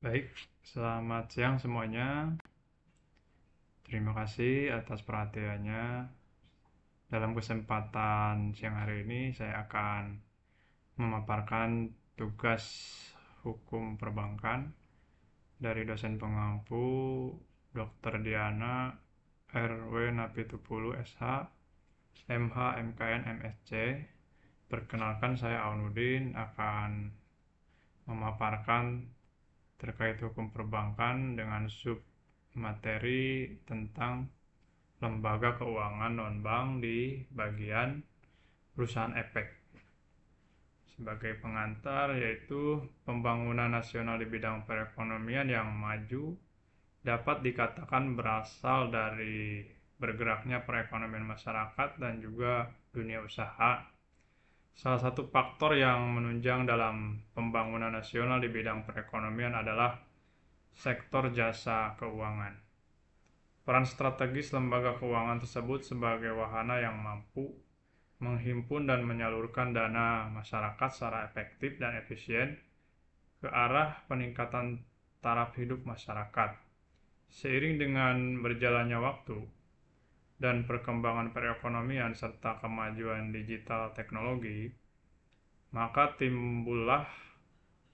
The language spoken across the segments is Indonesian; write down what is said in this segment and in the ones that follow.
Baik, selamat siang semuanya. Terima kasih atas perhatiannya. Dalam kesempatan siang hari ini, saya akan memaparkan tugas hukum perbankan dari dosen pengampu Dr. Diana RW Napitupulu SH, MH, MKN, MSc. Perkenalkan, saya Aunudin akan memaparkan terkait hukum perbankan dengan sub materi tentang lembaga keuangan non-bank di bagian perusahaan efek. Sebagai pengantar, yaitu pembangunan nasional di bidang perekonomian yang maju dapat dikatakan berasal dari bergeraknya perekonomian masyarakat dan juga dunia usaha. Salah satu faktor yang menunjang dalam pembangunan nasional di bidang perekonomian adalah sektor jasa keuangan. Peran strategis lembaga keuangan tersebut sebagai wahana yang mampu menghimpun dan menyalurkan dana masyarakat secara efektif dan efisien ke arah peningkatan taraf hidup masyarakat. Seiring dengan berjalannya waktu dan perkembangan perekonomian serta kemajuan digital teknologi, maka timbullah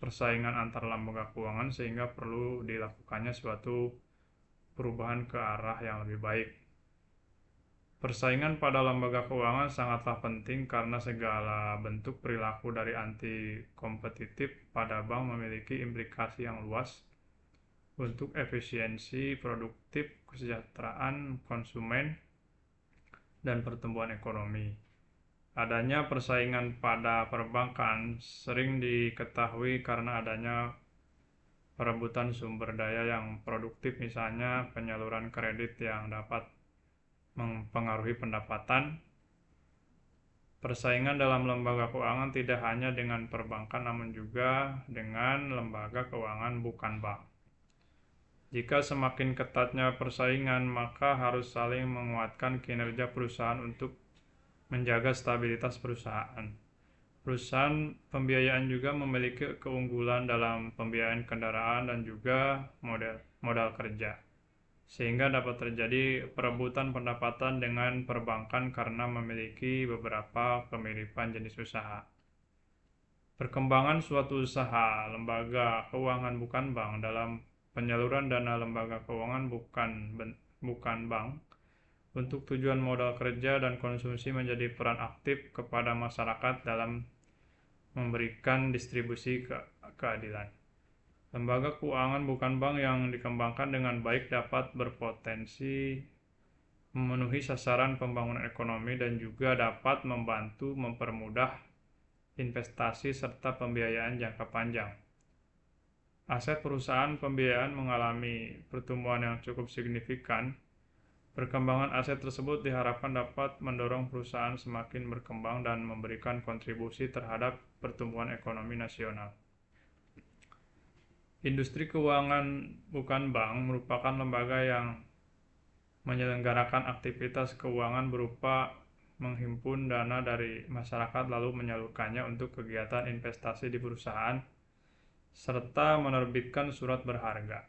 persaingan antar lembaga keuangan sehingga perlu dilakukannya suatu perubahan ke arah yang lebih baik. Persaingan pada lembaga keuangan sangatlah penting karena segala bentuk perilaku dari anti kompetitif pada bank memiliki implikasi yang luas untuk efisiensi, produktif, kesejahteraan konsumen, dan pertumbuhan ekonomi. Adanya persaingan pada perbankan sering diketahui karena adanya perebutan sumber daya yang produktif, misalnya penyaluran kredit yang dapat mempengaruhi pendapatan. Persaingan dalam lembaga keuangan tidak hanya dengan perbankan namun juga dengan lembaga keuangan bukan bank. Jika semakin ketatnya persaingan, maka harus saling menguatkan kinerja perusahaan untuk menjaga stabilitas perusahaan. Perusahaan pembiayaan juga memiliki keunggulan dalam pembiayaan kendaraan dan juga modal kerja, sehingga dapat terjadi perebutan pendapatan dengan perbankan karena memiliki beberapa kemiripan jenis usaha. Perkembangan suatu usaha lembaga keuangan bukan bank dalam penyaluran dana lembaga keuangan bukan bank untuk tujuan modal kerja dan konsumsi menjadi peran aktif kepada masyarakat dalam memberikan distribusi keadilan. Lembaga keuangan bukan bank yang dikembangkan dengan baik dapat berpotensi memenuhi sasaran pembangunan ekonomi dan juga dapat membantu mempermudah investasi serta pembiayaan jangka panjang. Aset perusahaan pembiayaan mengalami pertumbuhan yang cukup signifikan. Perkembangan aset tersebut diharapkan dapat mendorong perusahaan semakin berkembang dan memberikan kontribusi terhadap pertumbuhan ekonomi nasional. Industri keuangan bukan bank merupakan lembaga yang menyelenggarakan aktivitas keuangan berupa menghimpun dana dari masyarakat lalu menyalurkannya untuk kegiatan investasi di perusahaan serta menerbitkan surat berharga.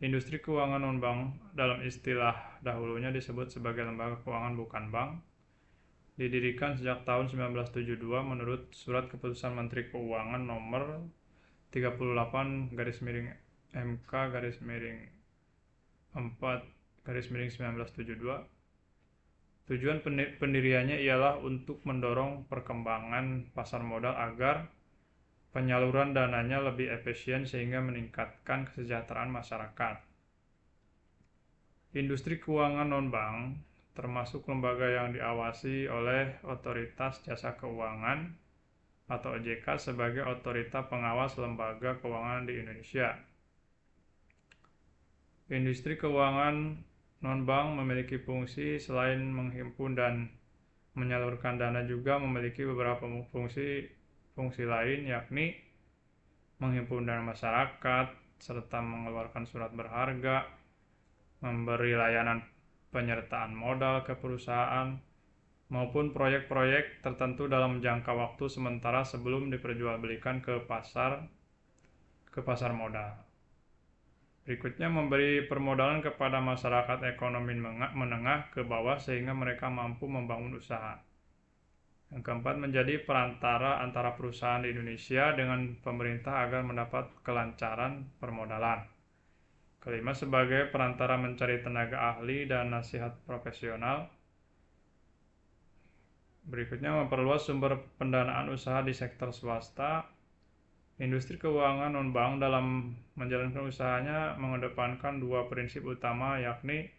Industri keuangan non-bank dalam istilah dahulunya disebut sebagai lembaga keuangan bukan bank, didirikan sejak tahun 1972 menurut Surat Keputusan Menteri Keuangan nomor 38/MK/4/1972. Tujuan pendiriannya ialah untuk mendorong perkembangan pasar modal agar penyaluran dananya lebih efisien sehingga meningkatkan kesejahteraan masyarakat. Industri keuangan non-bank termasuk lembaga yang diawasi oleh Otoritas Jasa Keuangan atau OJK sebagai otoritas pengawas lembaga keuangan di Indonesia. Industri keuangan non-bank memiliki fungsi selain menghimpun dan menyalurkan dana juga memiliki beberapa fungsi lain, yakni menghimpun dana masyarakat serta mengeluarkan surat berharga, memberi layanan penyertaan modal ke perusahaan, maupun proyek-proyek tertentu dalam jangka waktu sementara sebelum diperjualbelikan ke pasar ke pasar modal. Berikutnya, memberi permodalan kepada masyarakat ekonomi menengah ke bawah sehingga mereka mampu membangun usaha. Yang keempat, menjadi perantara antara perusahaan di Indonesia dengan pemerintah agar mendapat kelancaran permodalan. Kelima, sebagai perantara mencari tenaga ahli dan nasihat profesional. Berikutnya, memperluas sumber pendanaan usaha di sektor swasta. Industri keuangan non-bank dalam menjalankan usahanya mengedepankan dua prinsip utama, yakni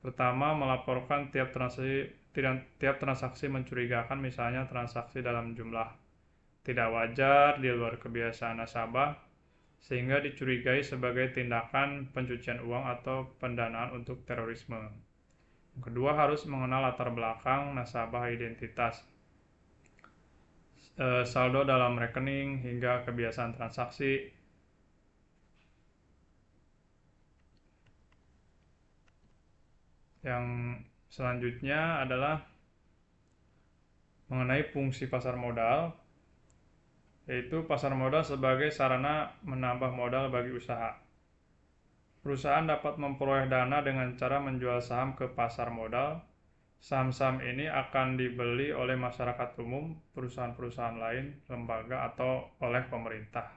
pertama, melaporkan tiap transaksi mencurigakan, misalnya transaksi dalam jumlah tidak wajar di luar kebiasaan nasabah, sehingga dicurigai sebagai tindakan pencucian uang atau pendanaan untuk terorisme. Yang kedua, harus mengenal latar belakang nasabah, identitas, saldo dalam rekening, hingga kebiasaan transaksi. Yang selanjutnya adalah mengenai fungsi pasar modal, yaitu pasar modal sebagai sarana menambah modal bagi usaha. Perusahaan dapat memperoleh dana dengan cara menjual saham ke pasar modal. Saham-saham ini akan dibeli oleh masyarakat umum, perusahaan-perusahaan lain, lembaga, atau oleh pemerintah.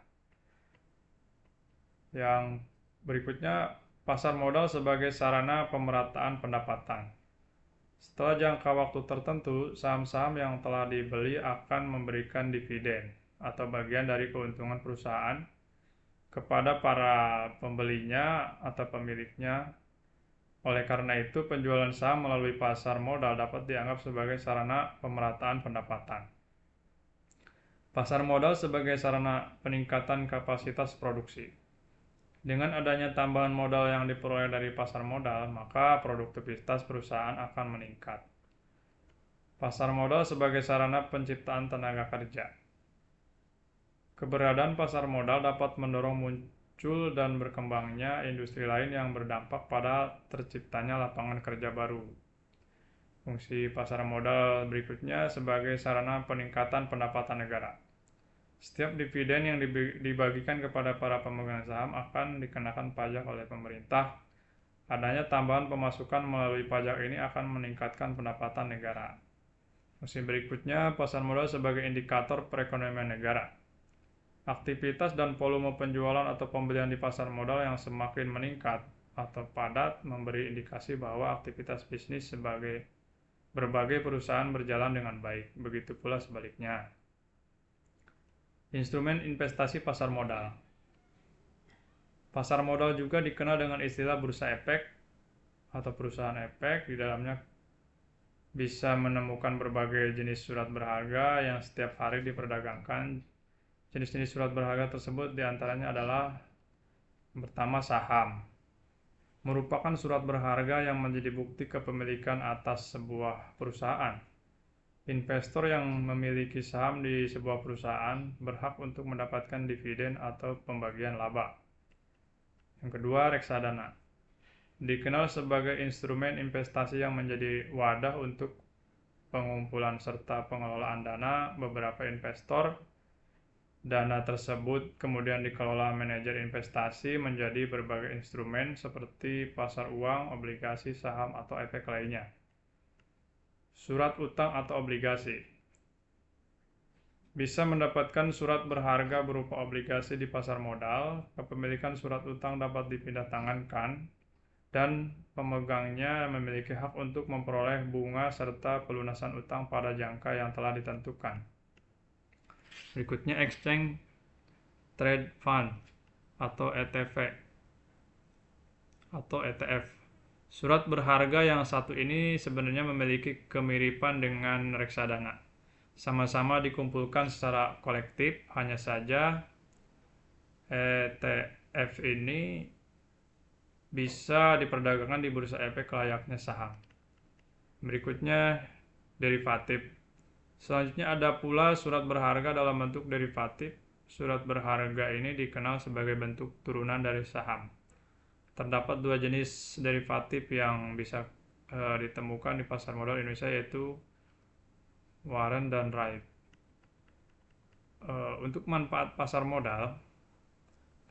Yang berikutnya, pasar modal sebagai sarana pemerataan pendapatan. Setelah jangka waktu tertentu, saham-saham yang telah dibeli akan memberikan dividen atau bagian dari keuntungan perusahaan kepada para pembelinya atau pemiliknya. Oleh karena itu, penjualan saham melalui pasar modal dapat dianggap sebagai sarana pemerataan pendapatan. Pasar modal sebagai sarana peningkatan kapasitas produksi. Dengan adanya tambahan modal yang diperoleh dari pasar modal, maka produktivitas perusahaan akan meningkat. Pasar modal sebagai sarana penciptaan tenaga kerja. Keberadaan pasar modal dapat mendorong muncul dan berkembangnya industri lain yang berdampak pada terciptanya lapangan kerja baru. Fungsi pasar modal berikutnya sebagai sarana peningkatan pendapatan negara. Setiap dividen yang dibagikan kepada para pemegang saham akan dikenakan pajak oleh pemerintah. Adanya tambahan pemasukan melalui pajak ini akan meningkatkan pendapatan negara. Fungsi berikutnya, pasar modal sebagai indikator perekonomian negara. Aktivitas dan volume penjualan atau pembelian di pasar modal yang semakin meningkat atau padat memberi indikasi bahwa aktivitas bisnis sebagai berbagai perusahaan berjalan dengan baik. Begitu pula sebaliknya. Instrumen investasi pasar modal. Pasar modal juga dikenal dengan istilah bursa efek atau perusahaan efek. Di dalamnya bisa menemukan berbagai jenis surat berharga yang setiap hari diperdagangkan. Jenis-jenis surat berharga tersebut diantaranya adalah pertama, saham. Merupakan surat berharga yang menjadi bukti kepemilikan atas sebuah perusahaan. Investor yang memiliki saham di sebuah perusahaan berhak untuk mendapatkan dividen atau pembagian laba. Yang kedua, reksadana. Dikenal sebagai instrumen investasi yang menjadi wadah untuk pengumpulan serta pengelolaan dana beberapa investor. Dana tersebut kemudian dikelola manajer investasi menjadi berbagai instrumen seperti pasar uang, obligasi, saham, atau efek lainnya. Surat utang atau obligasi. Bisa mendapatkan surat berharga berupa obligasi di pasar modal. Kepemilikan surat utang dapat dipindah tangankan dan pemegangnya memiliki hak untuk memperoleh bunga serta pelunasan utang pada jangka yang telah ditentukan. Berikutnya, Exchange Trade Fund atau ETF. Surat berharga yang satu ini sebenarnya memiliki kemiripan dengan reksadana. Sama-sama dikumpulkan secara kolektif, hanya saja ETF ini bisa diperdagangkan di bursa efek layaknya saham. Berikutnya, derivatif. Selanjutnya ada pula surat berharga dalam bentuk derivatif. Surat berharga ini dikenal sebagai bentuk turunan dari saham. Terdapat dua jenis derivatif yang bisa ditemukan di pasar modal Indonesia, yaitu warrant dan right. Untuk manfaat pasar modal,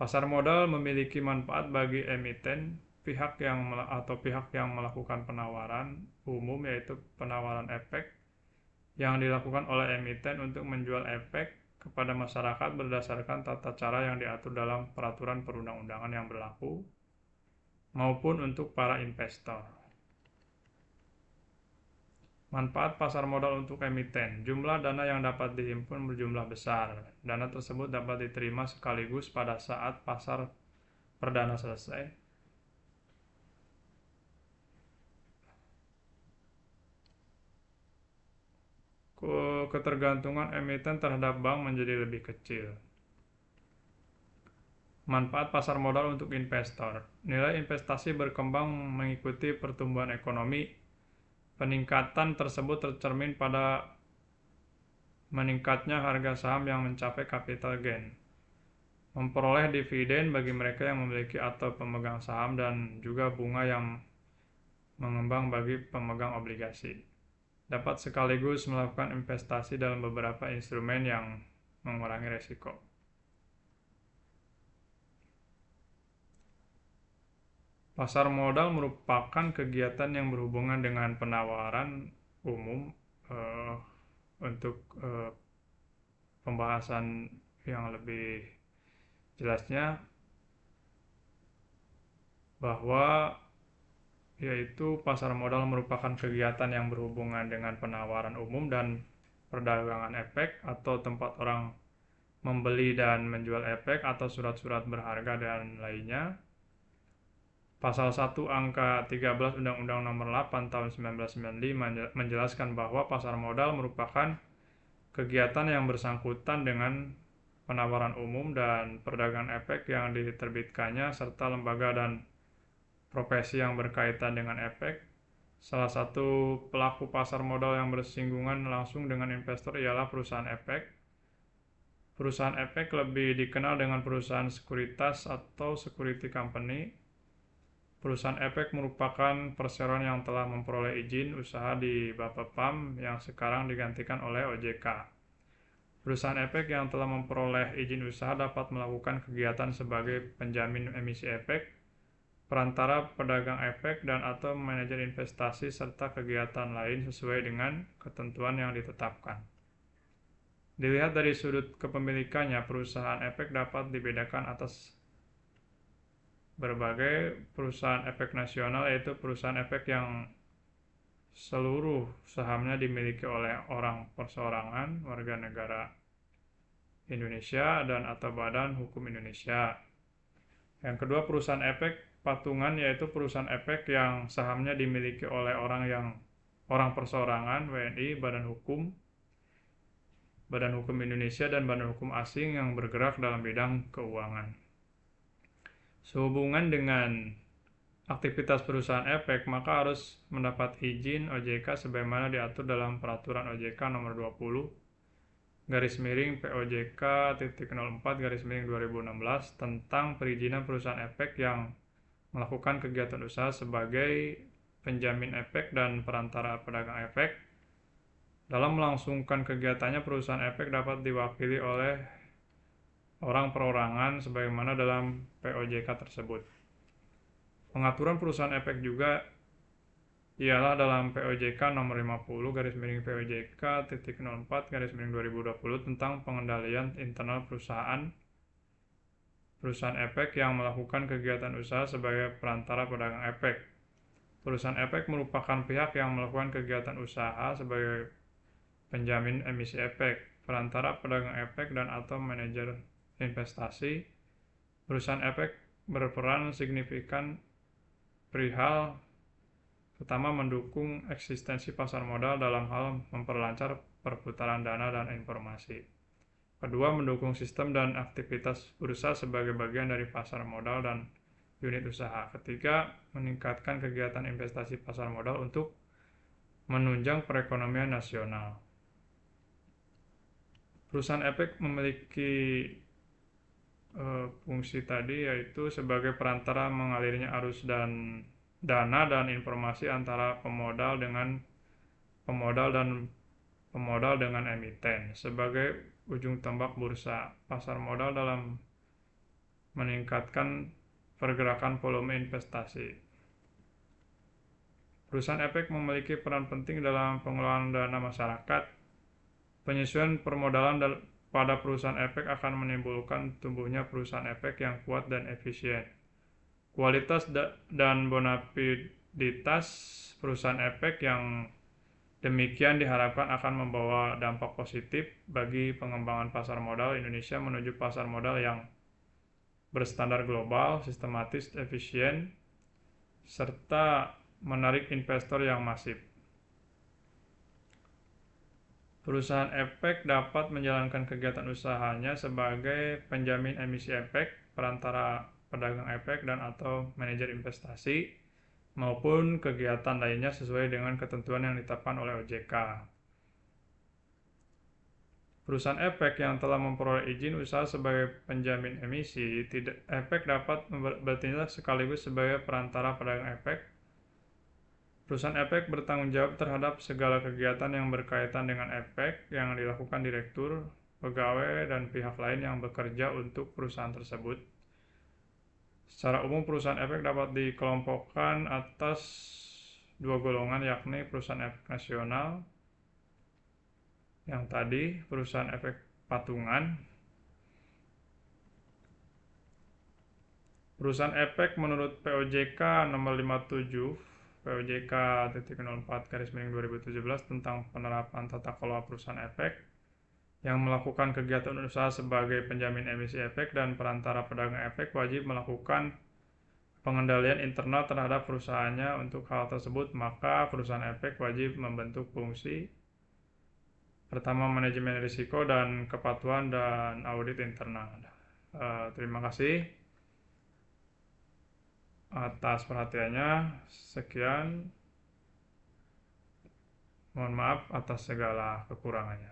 Pasar modal memiliki manfaat bagi emiten, pihak yang melakukan penawaran umum, yaitu penawaran efek yang dilakukan oleh emiten untuk menjual efek kepada masyarakat berdasarkan tata cara yang diatur dalam peraturan perundang-undangan yang berlaku, maupun untuk para investor. Manfaat pasar modal untuk emiten. Jumlah dana yang dapat dihimpun berjumlah besar. Dana tersebut dapat diterima sekaligus pada saat pasar perdana selesai. Ketergantungan emiten terhadap bank menjadi lebih kecil. Manfaat pasar modal untuk investor. Nilai investasi berkembang mengikuti pertumbuhan ekonomi. Peningkatan tersebut tercermin pada meningkatnya harga saham yang mencapai capital gain. Memperoleh dividen bagi mereka yang memiliki atau pemegang saham, dan juga bunga yang mengembang bagi pemegang obligasi. Dapat sekaligus melakukan investasi dalam beberapa instrumen yang mengurangi risiko. Pasar modal merupakan kegiatan yang berhubungan dengan penawaran umum. Untuk pembahasan yang lebih jelasnya, bahwa yaitu pasar modal merupakan kegiatan yang berhubungan dengan penawaran umum dan perdagangan efek atau tempat orang membeli dan menjual efek atau surat-surat berharga dan lainnya. Pasal 1 angka 13 Undang-Undang Nomor 8 Tahun 1995 menjelaskan bahwa pasar modal merupakan kegiatan yang bersangkutan dengan penawaran umum dan perdagangan efek yang diterbitkannya, serta lembaga dan profesi yang berkaitan dengan efek. Salah satu pelaku pasar modal yang bersinggungan langsung dengan investor ialah perusahaan efek. Perusahaan efek lebih dikenal dengan perusahaan sekuritas atau security company. Perusahaan efek merupakan perseroan yang telah memperoleh izin usaha di Bapepam yang sekarang digantikan oleh OJK. Perusahaan efek yang telah memperoleh izin usaha dapat melakukan kegiatan sebagai penjamin emisi efek, perantara pedagang efek, dan atau manajer investasi serta kegiatan lain sesuai dengan ketentuan yang ditetapkan. Dilihat dari sudut kepemilikannya, perusahaan efek dapat dibedakan atas berbagai perusahaan efek nasional, yaitu perusahaan efek yang seluruh sahamnya dimiliki oleh orang perseorangan, warga negara Indonesia, dan atau badan hukum Indonesia. Yang kedua, perusahaan efek patungan, yaitu perusahaan efek yang sahamnya dimiliki oleh orang perseorangan, WNI, badan hukum Indonesia, dan badan hukum asing yang bergerak dalam bidang keuangan. Sehubungan dengan aktivitas perusahaan efek, maka harus mendapat izin OJK sebagaimana diatur dalam peraturan OJK nomor 20/POJK.04/2016 tentang perizinan perusahaan efek yang melakukan kegiatan usaha sebagai penjamin efek dan perantara pedagang efek. Dalam melangsungkan kegiatannya, perusahaan efek dapat diwakili oleh orang perorangan sebagaimana dalam POJK tersebut. Pengaturan perusahaan efek juga ialah dalam POJK nomor 50/POJK.04/2020 tentang pengendalian internal perusahaan efek yang melakukan kegiatan usaha sebagai perantara pedagang efek. Perusahaan efek merupakan pihak yang melakukan kegiatan usaha sebagai penjamin emisi efek, perantara pedagang efek, dan atau manajer investasi. Perusahaan efek berperan signifikan perihal pertama, mendukung eksistensi pasar modal dalam hal memperlancar perputaran dana dan informasi. Kedua, mendukung sistem dan aktivitas bursa sebagai bagian dari pasar modal dan unit usaha. Ketiga, meningkatkan kegiatan investasi pasar modal untuk menunjang perekonomian nasional. Perusahaan efek memiliki fungsi tadi, yaitu sebagai perantara mengalirnya arus dan dana dan informasi antara pemodal dengan emiten. Sebagai ujung tombak bursa, pasar modal dalam meningkatkan pergerakan volume investasi. Perusahaan efek memiliki peran penting dalam pengelolaan dana masyarakat. Penyesuaian permodalan pada perusahaan efek akan menimbulkan tumbuhnya perusahaan efek yang kuat dan efisien. Kualitas dan bonafiditas perusahaan efek yang demikian diharapkan akan membawa dampak positif bagi pengembangan pasar modal Indonesia menuju pasar modal yang berstandar global, sistematis, efisien, serta menarik investor yang masif. Perusahaan efek dapat menjalankan kegiatan usahanya sebagai penjamin emisi efek, perantara pedagang efek dan atau manajer investasi, maupun kegiatan lainnya sesuai dengan ketentuan yang ditetapkan oleh OJK. Perusahaan efek yang telah memperoleh izin usaha sebagai penjamin emisi, efek dapat bertindak sekaligus sebagai perantara pedagang efek. Perusahaan efek bertanggung jawab terhadap segala kegiatan yang berkaitan dengan efek yang dilakukan direktur, pegawai, dan pihak lain yang bekerja untuk perusahaan tersebut. Secara umum, perusahaan efek dapat dikelompokkan atas dua golongan, yakni perusahaan efek nasional, yang tadi perusahaan efek patungan. Perusahaan efek menurut POJK nomor 57 POJK.04/2017 tentang penerapan tata kelola perusahaan efek yang melakukan kegiatan usaha sebagai penjamin emisi efek dan perantara pedagang efek wajib melakukan pengendalian internal terhadap perusahaannya. Untuk hal tersebut, maka perusahaan efek wajib membentuk fungsi pertama manajemen risiko dan kepatuhan dan audit internal. Terima kasih atas perhatiannya. Sekian, mohon maaf atas segala kekurangannya.